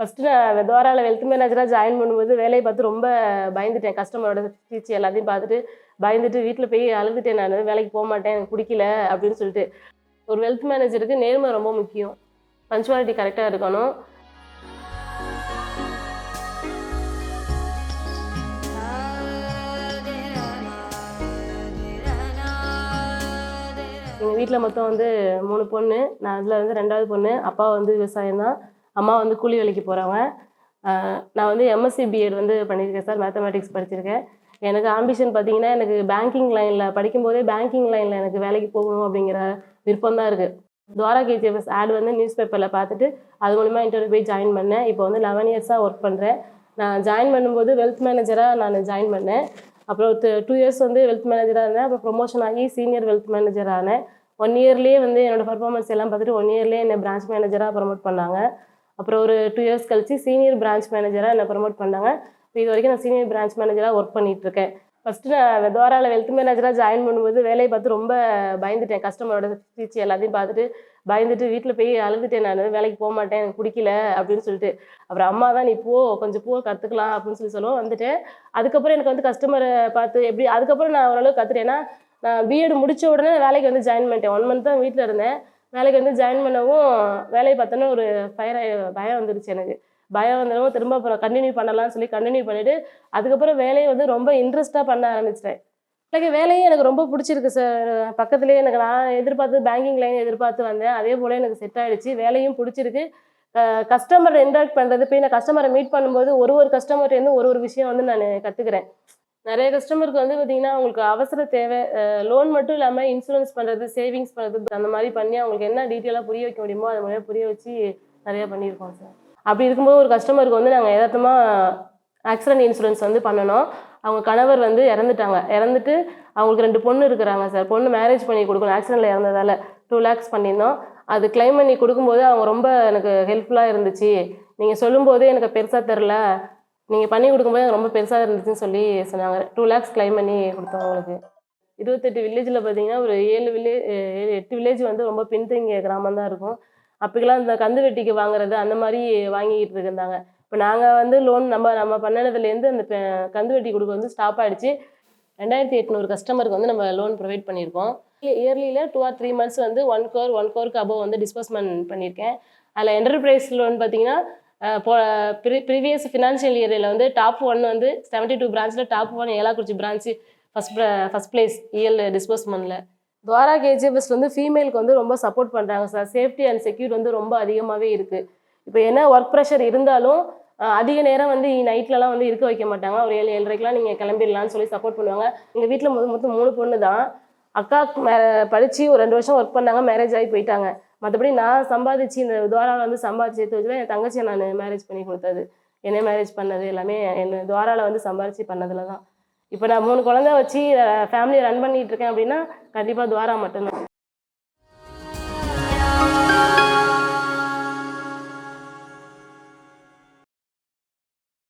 First நான் துவாராவில் wealth மேனேஜராக join பண்ணும்போது வேலையை பார்த்து ரொம்ப பயந்துட்டேன். கஸ்டமரோட ஸ்பீச் எல்லாத்தையும் பார்த்துட்டு பயந்துட்டு வீட்டில் போய் அழுதுட்டேன். நான் வேலைக்கு போக மாட்டேன், எனக்கு பிடிக்கல அப்படின்னு சொல்லிட்டு. ஒரு வெல்த் மேனேஜருக்கு நேர்மை ரொம்ப முக்கியம். பஞ்சுவாலிட்டி கரெக்டாக இருக்கணும். எங்கள் வீட்டில் மொத்தம் வந்து 3 பொண்ணு. நான் அதில் வந்து 2வது பொண்ணு. அப்பா வந்து விவசாயம் தான். அம்மா வந்து கூலி வேலைக்கு போகிறவங்க. நான் வந்து எம்எஸ்சி பிஎட் வந்து பண்ணியிருக்கேன் சார். மேத்தமேட்டிக்ஸ் படிச்சிருக்கேன். எனக்கு ஆம்பிஷன் பார்த்தீங்கன்னா, எனக்கு பேங்கிங் லைனில் படிக்கும்போதே பேங்கிங் லைனில் எனக்கு வேலைக்கு போகணும் அப்படிங்கிற விருப்பம் தான் இருக்குது. துவாரா கேஜிஎஃப்எஸ் ஆட் வந்து நியூஸ் பேப்பரில் பார்த்துட்டு அது மூலிமா இன்டர்வியூ போய் ஜாயின் பண்ணேன். இப்போ வந்து 11 இயர்ஸாக ஒர்க் பண்ணுறேன். நான் ஜாயின் பண்ணும்போது வெல்த் மேனேஜராக நான் ஜாயின் பண்ணேன். அப்புறம் 2 இயர்ஸ் வந்து வெல்த் மேனேஜராக இருந்தேன். அப்புறம் ப்ரொமோஷன் ஆகி சீனியர் வெல்த் மேனேஜர் ஆனேன். 1 இயர்லேயே வந்து என்னோடய பர்ஃபார்மன்ஸ் எல்லாம் பார்த்துட்டு 1 இயர்லேயே என்னை பிரான்ச் மேனேஜராக ப்ரமோட் பண்ணாங்க. அப்புறம் ஒரு 2 இயர்ஸ் கழிச்சு சீனியர் பிரான்ச் மேனேஜராக என்னை ப்ரமோட் பண்ணாங்க. இப்போ இது வரைக்கும் நான் சீனியர் பிரான்ச் மேனேஜராக ஒர்க் பண்ணிகிட்ருக்கேன். ஃபஸ்ட்டு நான் துவாராவில் வெல்த் மேனேஜராக ஜாயின் பண்ணும்போது வேலையை பார்த்து ரொம்ப பயந்துட்டேன். கஸ்டமரோட ஸ்பீச் எல்லாத்தையும் பார்த்துட்டு பயந்துட்டு வீட்டில் போய் அழுதுட்டேன். நான் வேலைக்கு போக மாட்டேன், எனக்கு பிடிக்கல அப்படின்னு சொல்லிட்டு. அப்புறம் அம்மா தான் நீ கொஞ்சம் கற்றுக்கலாம் அப்படின்னு சொல்லுவோம் வந்துட்டேன். அதுக்கப்புறம் எனக்கு வந்து கஸ்டமரை பார்த்து எப்படி அதுக்கப்புறம் நான் ஓரளவுக்கு கற்றுட்டேன்னா, நான் பிஎட் முடித்த உடனே வேலைக்கு வந்து ஜாயின் பண்ணிட்டேன். 1 மந்த் தான் வீட்டில் இருந்தேன். வேலைக்கு வந்து ஜாயின் பண்ணவும் வேலையை பார்த்தோன்னா ஒரு பயம் வந்துடுச்சு எனக்கு. பயம் வந்தவும் திரும்ப அப்புறம் கண்டினியூ பண்ணலாம்னு சொல்லி கண்டினியூ பண்ணிவிட்டு அதுக்கப்புறம் வேலையை வந்து ரொம்ப இன்ட்ரெஸ்ட்டாக பண்ண ஆரம்பிச்சிட்டேன். எனக்கு வேலையும் எனக்கு ரொம்ப பிடிச்சிருக்கு சார். பக்கத்துலேயே எனக்கு நான் எதிர்பார்த்து பேங்கிங் லைன் எதிர்பார்த்து வந்தேன். அதே போல் எனக்கு செட் ஆகிடுச்சு. வேலையும் பிடிச்சிருக்கு. கஸ்டமரை இன்ட்ராக்ட் பண்ணுறது போய் நான் கஸ்டமரை மீட் பண்ணும்போது ஒரு கஸ்டமர்ட்டேருந்து ஒரு விஷயம் வந்து நான் கற்றுக்கிறேன். நிறைய கஸ்டமருக்கு வந்து பார்த்திங்கன்னா அவங்களுக்கு அவசர தேவை. லோன் மட்டும் இல்லாமல் இன்சூரன்ஸ் பண்ணுறது, சேவிங்ஸ் பண்ணுறது அந்த மாதிரி பண்ணி அவங்களுக்கு என்ன டீட்டெயிலாக புரிய வைக்க முடியுமோ அது மூலியமாக புரிய வச்சு நிறையா பண்ணியிருக்கோம் சார். அப்படி இருக்கும்போது ஒரு கஸ்டமருக்கு வந்து நாங்கள் யதார்த்தமாக ஆக்சிடென்ட் இன்சூரன்ஸ் வந்து பண்ணணும். அவங்க கணவர் வந்து இறந்துட்டு அவங்களுக்கு 2 பொண்ணு இருக்கிறாங்க சார். பொண்ணு மேரேஜ் பண்ணி கொடுக்கணும். ஆக்சிடென்ட்டில் இறந்ததால் 2 lakhs பண்ணியிருந்தோம். அது கிளைம் பண்ணி கொடுக்கும்போது அவங்க ரொம்ப எனக்கு ஹெல்ப்ஃபுல்லாக இருந்துச்சு. நீங்கள் சொல்லும்போதே எனக்கு பெருசாக தெரில, நீங்கள் பண்ணி கொடுக்கும்போது எனக்கு ரொம்ப பெருசாக இருந்துச்சுன்னு சொல்லி சொன்னாங்க. 2 lakhs கிளைம் பண்ணி கொடுத்தோம் அவங்களுக்கு. 28 வில்லேஜில் பார்த்தீங்கன்னா ஒரு 8 வில்லேஜ் வந்து ரொம்ப பின்தங்கிய கிராமம் தான் இருக்கும். அப்போக்கெல்லாம் இந்த கந்து வெட்டிக்கு வாங்குறது அந்த மாதிரி வாங்கிக்கிட்டு இருந்தாங்க. இப்போ நாங்கள் வந்து லோன் நம்ம பண்ணினதுலேருந்து அந்த கந்து வெட்டி கொடுக்க வந்து ஸ்டாப் ஆகிடுச்சு. 2800 கஸ்டமருக்கு வந்து நம்ம லோன் ப்ரொவைட் பண்ணியிருக்கோம். இயர்லியில் 2 or 3 months வந்து 1 crore அபோவ் வந்து டிஸ்பர்ஸ்மெண்ட் பண்ணியிருக்கேன். அதில் என்டர்பிரைஸ் லோன் பார்த்தீங்கன்னா ப்ரீவியஸ் ஃபினான்ஷியல் இயரில் வந்து டாப் 1 வந்து 72 பிரான்ச்சில் top 1 Elakkurichi branch first place year டிஸ்பர்ஸ்மெண்ட்டில். துவாரா கேஜிஎஃப்எஸ் வந்து ஃபீமேலுக்கு வந்து ரொம்ப சப்போர்ட் பண்ணுறாங்க சார். சேஃப்டி அண்ட் செக்யூர் வந்து ரொம்ப அதிகமாகவே இருக்குது. இப்போ என்ன ஒர்க் ப்ரெஷர் இருந்தாலும் அதிக நேரம் வந்து நைட்லலாம் வந்து இருக்க வைக்க மாட்டாங்க. ஒரு 7-7:30க்கெலாம் நீங்கள் கிளம்பிடலான்னு சொல்லி சப்போர்ட் பண்ணுவாங்க. எங்கள் வீட்டில் மொத்தம் 3 பொண்ணு தான். அக்காவுக்கு படித்து ஒரு 2 வருஷம் ஒர்க் பண்ணாங்க, மேரேஜ் ஆகி போயிட்டாங்க. மற்றபடி நான் சம்பாதிச்சு இந்த துவாராவில் வந்து சம்பாதிச்சு எடுத்து வச்சு தான் என் தங்கச்சியை நான் மேரேஜ் பண்ணி கொடுத்தது. என்னை மேரேஜ் பண்ணது எல்லாமே என் துவாராவில் வந்து சம்பாதிச்சு பண்ணதில் தான். இப்போ நான் 3 குழந்தை வச்சு ஃபேமிலியை ரன் பண்ணிகிட்டு இருக்கேன் அப்படின்னா கண்டிப்பாக துவாரா மட்டும்தான்.